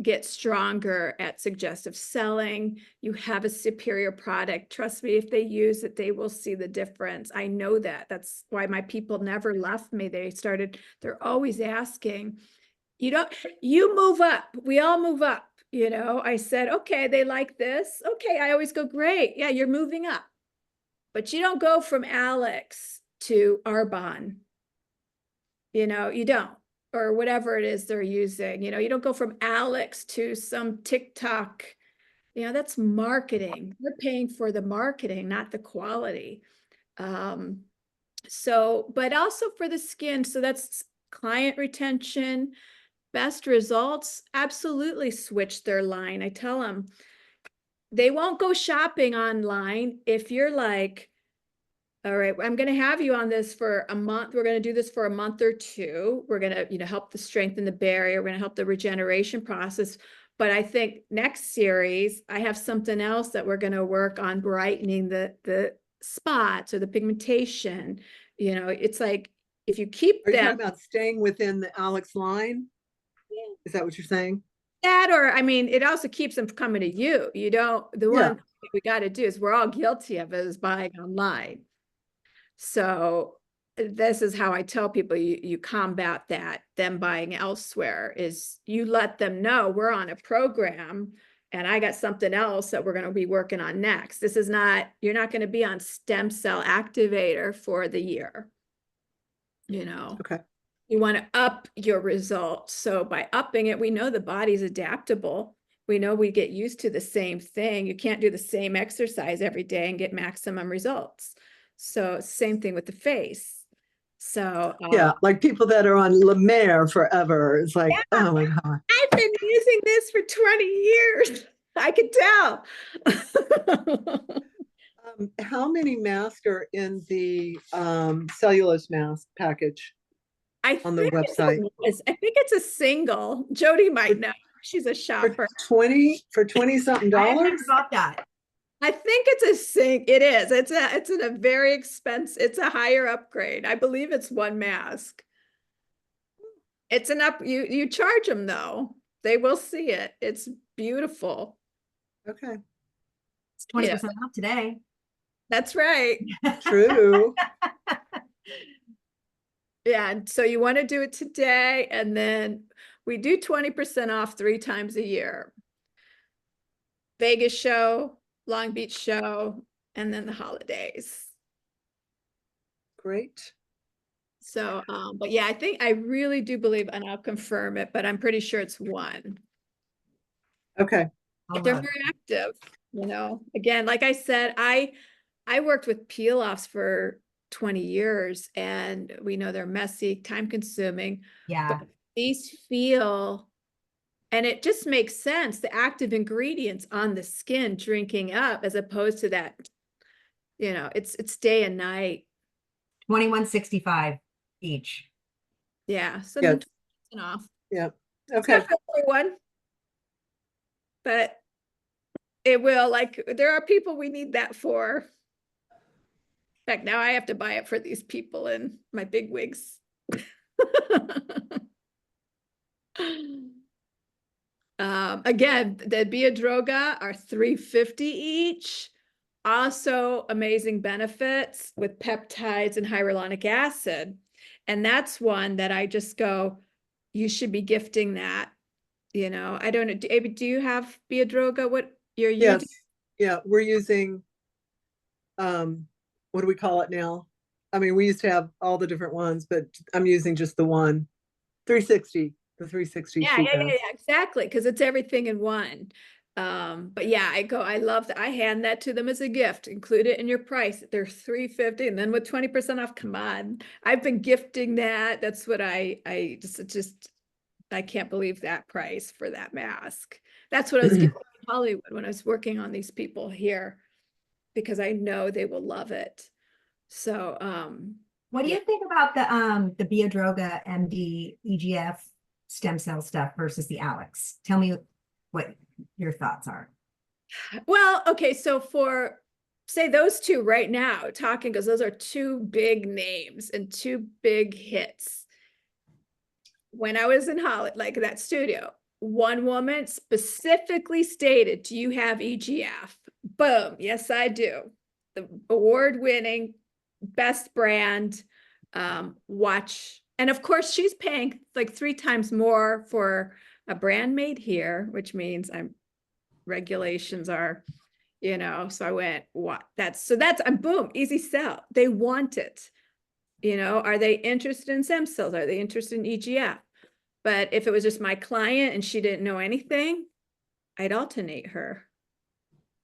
get stronger at suggestive selling. You have a superior product. Trust me, if they use it, they will see the difference. I know that. That's why my people never left me. They're always asking, you move up. We all move up. You know, I said, okay, they like this. Okay, I always go, great. Yeah, you're moving up. But you don't go from Alex to Arbonne. You know, you don't, or whatever it is they're using. You know, you don't go from Alex to some TikTok. You know, that's marketing. They're paying for the marketing, not the quality. Um, so, but also for the skin. So that's client retention, best results. Absolutely switch their line. I tell them they won't go shopping online if you're like, all right, I'm going to have you on this for a month. We're going to do this for a month or two. We're going to, you know, help to strengthen the barrier. We're going to help the regeneration process. But I think next series, I have something else that we're going to work on brightening the spots or the pigmentation. You know, it's like if you keep Are you them talking about staying within the Alex line? Is that what you're saying? that, or I mean, it also keeps them coming to you. You don't, the Yeah. one thing we got to do is we're all guilty of it is buying online. So this is how I tell people you combat that, them buying elsewhere, is you let them know we're on a program and I got something else that we're going to be working on next. This is not, you're not going to be on stem cell activator for the year. You know, Okay. you want to up your results. So by upping it, we know the body's adaptable. We know we get used to the same thing. You can't do the same exercise every day and get maximum results. So same thing with the face. So Yeah, like people that are on La Mer forever. It's like, oh my God. I've been using this for 20 years. I could tell. How many masks are in the cellulose mask package I on the think website? I think it's a single. Jody For, might know. She's a for shopper. 20 something I have never dollars? bought that. I think it's a it is. It's in a very expensive, it's a higher upgrade. I believe it's one mask. It's an up, you charge them though. They will see it. It's beautiful. Okay, It's Yeah, 20% off today. that's right. true. Yeah, and so you want to do it today, and then we do 20% off 3 times a year. Vegas show, Long Beach show, and then the holidays. Great. So, but yeah, I really do believe, and I'll confirm it, but I'm pretty sure it's one. Okay. They're very active, you know. Again, like I said, I worked with peel-offs for 20 years, and we know they're messy, time consuming, Yeah. but these feel, and it just makes sense, the active ingredients on the skin drinking up as opposed to that, you know, it's day and night. 21.65 each. Yeah, so Yeah. then 20% off. Yeah. It's Okay. not for everyone, but it will, like, there are people we need that for. In fact, now I have to buy it for these people in my big wigs. Again, the Biodroga are $3.50 each. Also amazing benefits with peptides and hyaluronic acid. And that's one that I just go, you should be gifting that. You know, I don't know. Amy, do you have Biodroga? What you're Yes. using? Yeah, we're using what do we call it now? I mean, we used to have all the different ones, but I'm using just the one. 360, the 360 sheet mask. Yeah, exactly. Because it's everything in one. But yeah, I love that. I hand that to them as a gift. Include it in your price. They're $3.50, and then with 20% off, come on. I've been gifting that. That's what I just I can't believe that price for that mask. That's what I was gifting in Hollywood when I was working on these people here, because I know they will love it. So What do yeah. you think about the Biodroga MD EGF stem cell stuff versus the Alex? Tell me what your thoughts are. Well, okay, so for say those two right now, talking, because those are two big names and two big hits. When I was in Hollywood, like that studio, one woman specifically stated, do you have EGF? Boom, yes, I do. The award-winning best brand, watch. And of course, she's paying like 3 times more for a brand made here, which means regulations are, you know, so I went, what? That's boom, easy sell. They want it. You know, are they interested in stem cells? Are they interested in EGF? But if it was just my client and she didn't know anything, I'd alternate her.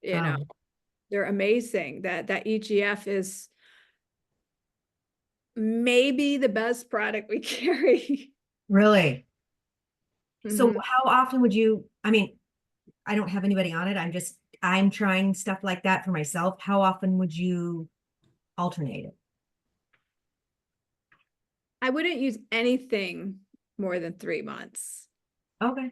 You know, they're amazing. That EGF is maybe the best product we carry. Really? So Mhm. how often would you, I mean, I don't have anybody on it. I'm trying stuff like that for myself. How often would you alternate it? I wouldn't use anything more than 3 months. Okay.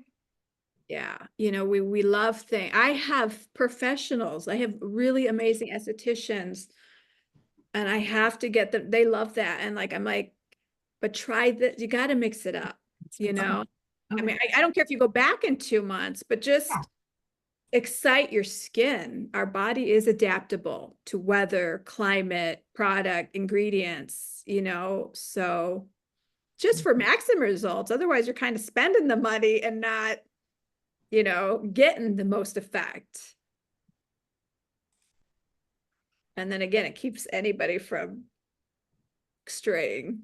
Yeah, you know, we love things. I have professionals. I have really amazing estheticians, and I have to get them. They love that, and like I'm like, but try that. You got to mix it up. You know, I Okay. mean, I don't care if you go back in 2 months, but Yeah. just excite your skin. Our body is adaptable to weather, climate, product, ingredients. You know, so just for maximum results. Otherwise, you're kind of spending the money and not, you know, getting the most effect. And then again, it keeps anybody from straying.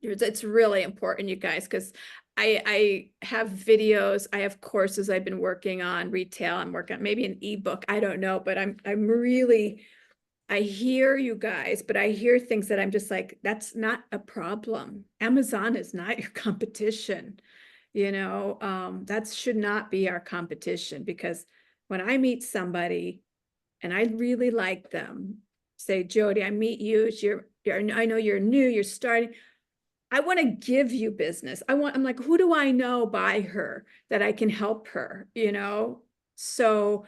It's really important, you guys, because I have videos, I have courses I've been working on, retail, I'm working on maybe an ebook, I don't know, but I'm really I hear you guys, but I hear things that I'm just like, that's not a problem. Amazon is not your competition. That should not be our competition, because when I meet somebody and I really like them, say, Jody, I meet you, I know you're new, you're starting. I want to give you business. I'm like, who do I know by her that I can help her, So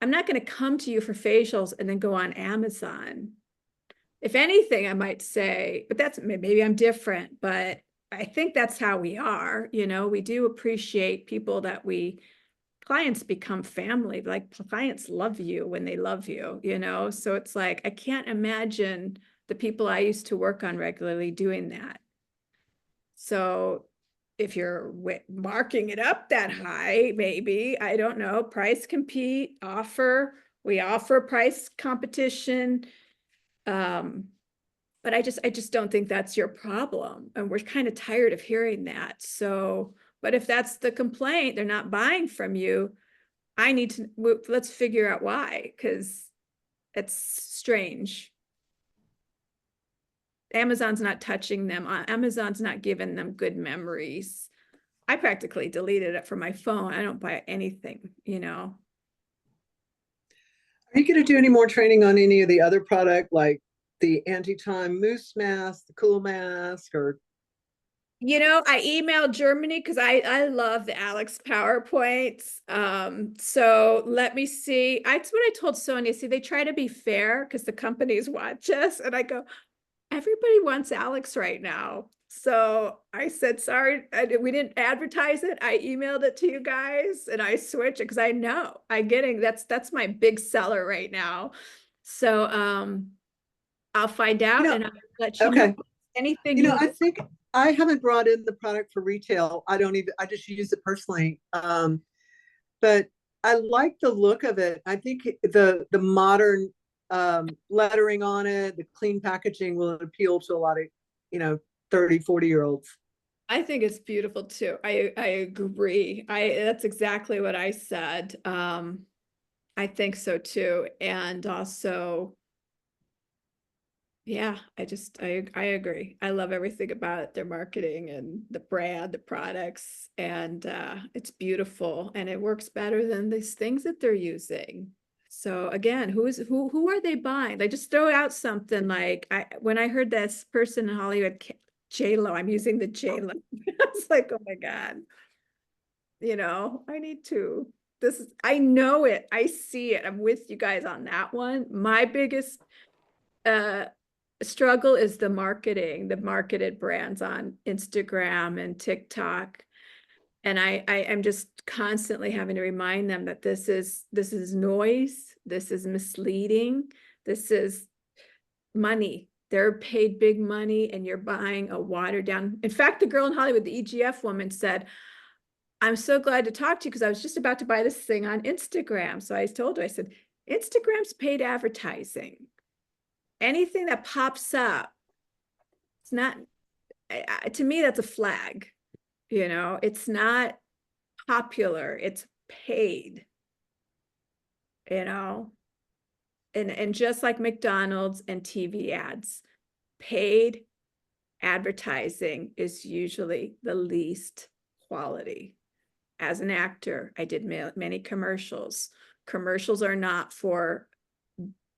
I'm not going to come to you for facials and then go on Amazon. If anything, I might say, but that's maybe I'm different, but I think that's how we are. We do appreciate people clients become family. Like, clients love you when they love you, So it's like, I can't imagine the people I used to work on regularly doing that. So if you're marking it up that high, maybe, I don't know, price compete, we offer price competition. But I just don't think that's your problem. And we're kind of tired of hearing that. So, but if that's the complaint, they're not buying from you, let's figure out why, because it's strange. Amazon's not touching them. Amazon's not giving them good memories. I practically deleted it from my phone. I don't buy anything. Are you going to do any more training on any of the other product, like the anti-time mousse mask, the cool mask, or? I emailed Germany because I love the Alex PowerPoints. So let me see. That's what I told Sonia. See, they try to be fair because the companies watch us, and I go, everybody wants Alex right now. So I said, sorry, we didn't advertise it. I emailed it to you guys and I switched it because I know that's my big seller right now. So I'll find out and I'll let you know. Okay. Anything I think I haven't brought in the product for retail. I just use it personally. But I like the look of it. I think the modern lettering on it, the clean packaging will appeal to a lot of 30, 40-year-olds. I think it's beautiful too. I agree. That's exactly what I said. I think so too. And also, yeah, I agree. I love everything about it, their marketing and the brand, the products, and it's beautiful and it works better than these things that they're using. So again, who are they buying? They just throw out something like when I heard this person in Hollywood, J-Lo, I'm using the J-Lo. I was like, oh my God, I need to. I know it. I see it. I'm with you guys on that one. My biggest uh struggle is the marketed brands on Instagram and TikTok. And I'm just constantly having to remind them that this is noise, this is misleading, this is money. They're paid big money and you're buying a watered down. In fact, the girl in Hollywood, the EGF woman, said, I'm so glad to talk to you because I was just about to buy this thing on Instagram. So I told her, I said, Instagram's paid advertising. Anything that pops up, it's not, to me, that's a flag. It's not popular, it's paid, you know, and just like McDonald's and TV ads, paid advertising is usually the least quality. As an actor, I did many commercials. Commercials are not for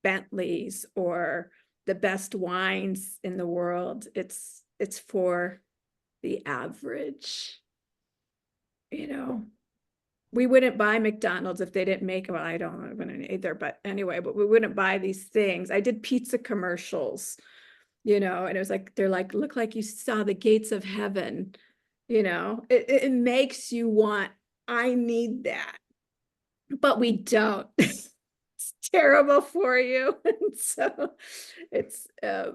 Bentleys or the best wines in the world. It's for the average. We wouldn't buy McDonald's if they didn't make, well, I don't know either, but anyway, but we wouldn't buy these things. I did pizza commercials, and it was like, they're like, look like you saw the gates of heaven, it makes you want, I need that, but we don't. It's terrible for you. And so it's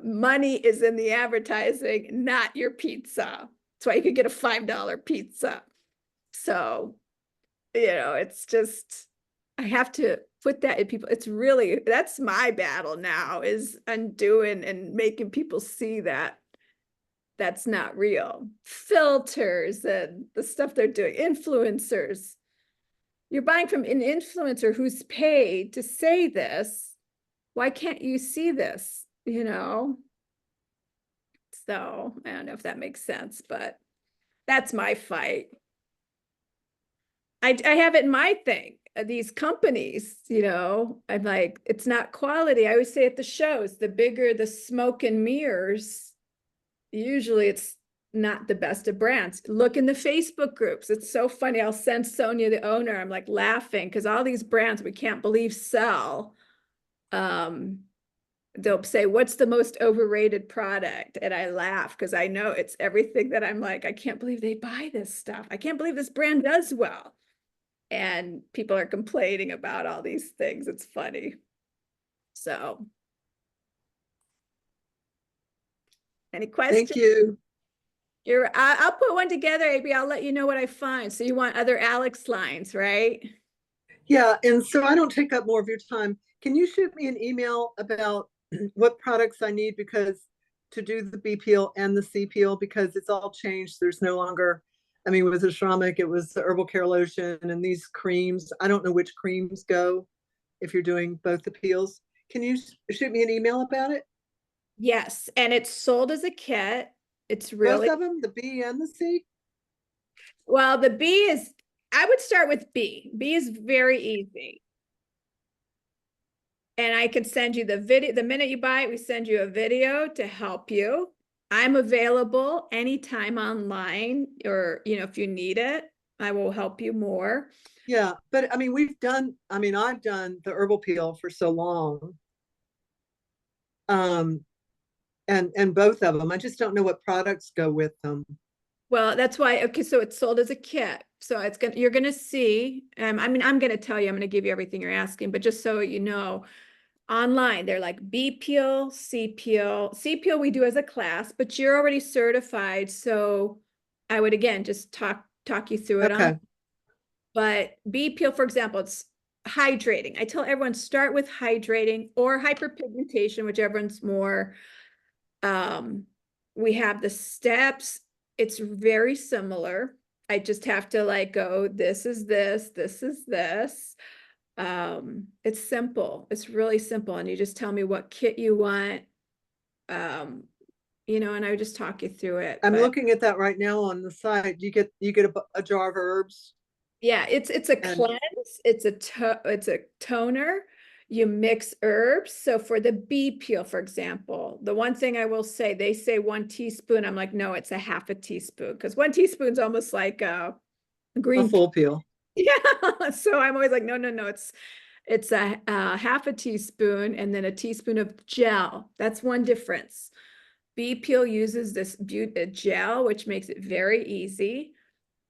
money is in the advertising, not your pizza. That's why you could get a $5 pizza. So, it's just, I have to put that in people. It's really, that's my battle now, is undoing and making people see that that's not real. Filters and the stuff they're doing, influencers. You're buying from an influencer who's paid to say this. why can't you see this? You know? So I don't know if that makes sense, but that's my fight. I have it in my thing. These companies, you know, I'm like, it's not quality. I always say at the shows, the bigger the smoke and mirrors, usually it's not the best of brands. Look in the Facebook groups. It's so funny. I'll send Sonia, the owner, I'm like laughing because all these brands we can't believe sell. They'll say, what's the most overrated product? And I laugh because I know it's everything that I'm like, I can't believe they buy this stuff. I can't believe this brand does well. And people are complaining about all these things. It's funny. So, any questions? Thank you. I'll put one together, Abby. I'll let you know what I find. So you want other Alex lines, right? Yeah, and so I don't take up more of your time. Can you shoot me an email about what products I need because to do the B peel and the C peel because it's all changed. There's no longer, I mean, with the ceramic, it was the herbal care lotion and these creams. I don't know which creams go if you're doing both the peels. Can you shoot me an email about it? Yes, and it's sold as a kit. It's Both really of them, the B and the C? well, the B is, I would start with B. B is very easy. And I can send you the video. The minute you buy it, we send you a video to help you. I'm available anytime online or, you know, if you need it, I will help you more. Yeah, but I mean, I've done the herbal peel for so long. Um, and both of them. I just don't know what products go with them. Well, that's why, okay, so it's sold as a kit. So it's gonna, you're gonna see, I mean, I'm gonna tell you, I'm gonna give you everything you're asking, but just so you know, online, they're like B peel, C peel. C peel we do as a class, but you're already certified. So I would again just talk you through it on. Okay. But B peel, for example, it's hydrating. I tell everyone start with hydrating or hyperpigmentation, whichever one's more. We have the steps. It's very similar. I just have to like go, this is this, this is this. It's simple. It's really simple. And you just tell me what kit you want. Um, you know, and I would just talk you through it. I'm But looking at that right now on the site. You get a jar of herbs yeah, it's a and cleanse, it's a toner. You mix herbs. So for the bee peel, for example, the one thing I will say, they say 1 teaspoon. I'm like, no, it's a half a teaspoon because 1 teaspoon's almost like a a green pea. full peel. Yeah. So I'm always like, no, no, no, it's a half a teaspoon and then a teaspoon of gel. That's one difference. Bee peel uses this gel, which makes it very easy.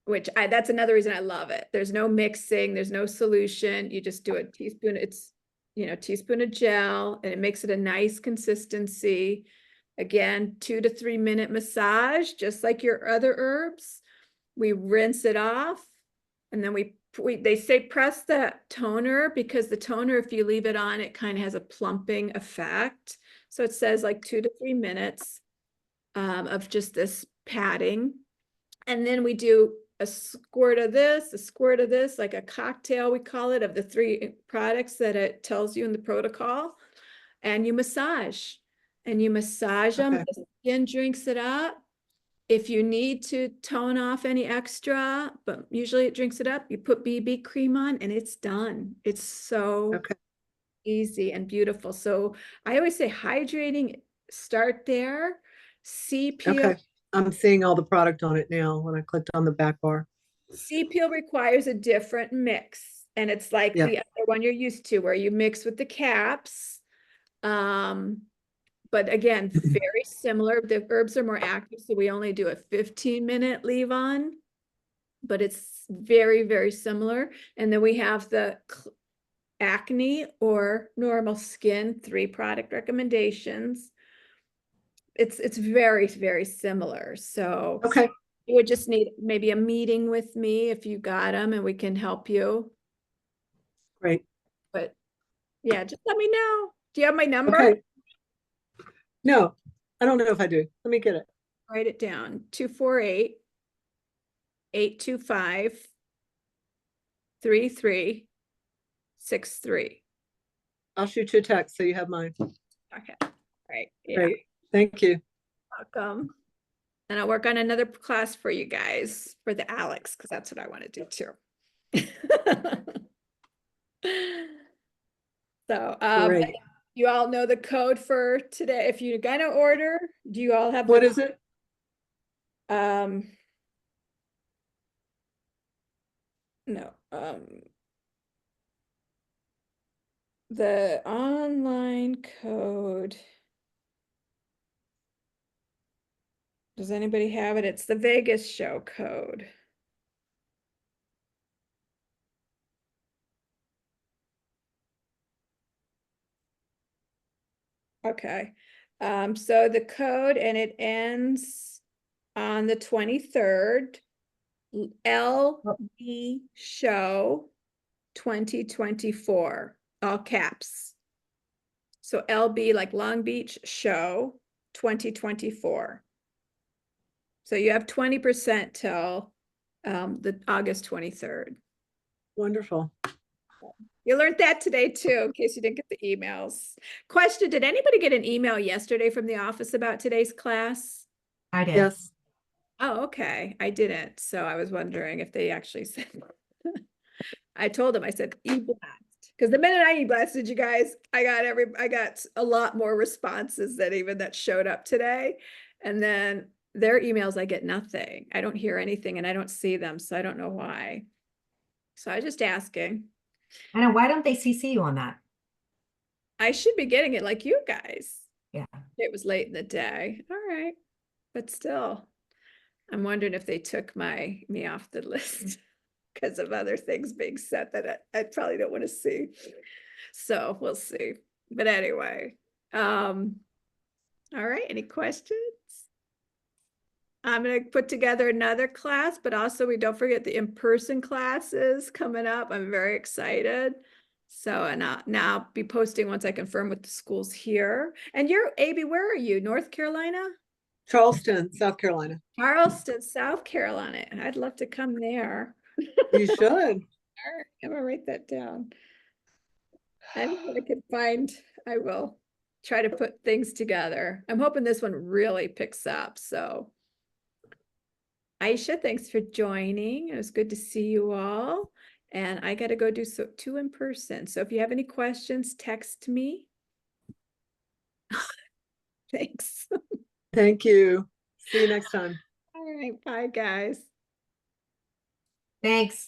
That's another reason I love it. There's no mixing, there's no solution. You just do a teaspoon. It's, you know, teaspoon of gel and it makes it a nice consistency. Again, 2 to 3 minute massage, just like your other herbs. We rinse it off and then they say press the toner because the toner, if you leave it on, it kind of has a plumping effect. So it says like 2 to 3 minutes of just this patting. And then we do a squirt of this, a squirt of this, like a cocktail, we call it, of the 3 products that it tells you in the protocol. And you massage. And you massage them. Okay. The skin drinks it up. If you need to tone off any extra, but usually it drinks it up, you put BB cream on and it's done. It's so Okay. easy and beautiful. So I always say hydrating, start there. C peel. Okay. I'm seeing all the product on it now when I clicked on the back bar. C peel requires a different mix. And it's like Yeah. the other one you're used to where you mix with the caps. But again, very similar. The herbs are more active, so we only do a 15-minute leave on, but it's very, very similar. And then we have the acne or normal skin 3 product recommendations. It's very, very similar. So Okay. you would just need maybe a meeting with me if you got them and we can help you. Great. But yeah, just let me know. Do you have my number? Okay. No, I don't know if I do. Let me get it. Write it down. 248-825-3363. I'll shoot you a text so you have mine. Okay, right, yeah, Great. Thank you. welcome. And I'll work on another class for you guys, for the Alex, because that's what I want to do too. So, Great. you all know the code for today. If you're gonna order, do you all have What the, is it? no, the online code. Does anybody have it? It's the Vegas show code. Okay, so the code, and it ends on the 23rd. LB show 2024, all caps. So LB like Long Beach show 2024. So you have 20% till the August 23rd. Wonderful. You learned that today too, in case you didn't get the emails. Question, did anybody get an email yesterday from the office about today's class? I did. Yes. Oh, okay. I didn't. So I was wondering if they actually said. I told them, I said, e-blast. Because the minute I e-blasted you guys, I got a lot more responses than even that showed up today. And then their emails, I get nothing. I don't hear anything and I don't see them. So I don't know why. So I was just asking. I know, why don't they CC you on that? I should be getting it like you guys. Yeah. It was late in the day. All right. But still, I'm wondering if they took me off the list because of other things being said that I probably don't want to see. So we'll see. But anyway, all right, any questions? I'm gonna put together another class, but also we don't forget the in-person classes coming up. I'm very excited. So, and now I'll be posting once I confirm with the schools here. And you're, AB, where are you? North Carolina? Charleston, South Carolina. Charleston, South Carolina. I'd love to come there. You should. All right, I'm gonna write that down. Anything I can find, I will try to put things together. I'm hoping this one really picks up, so. Aisha, thanks for joining. It was good to see you all. And I gotta go do two in person. So if you have any questions, text me. Thanks. Thank you. See you next time. All right, bye, guys. Thanks.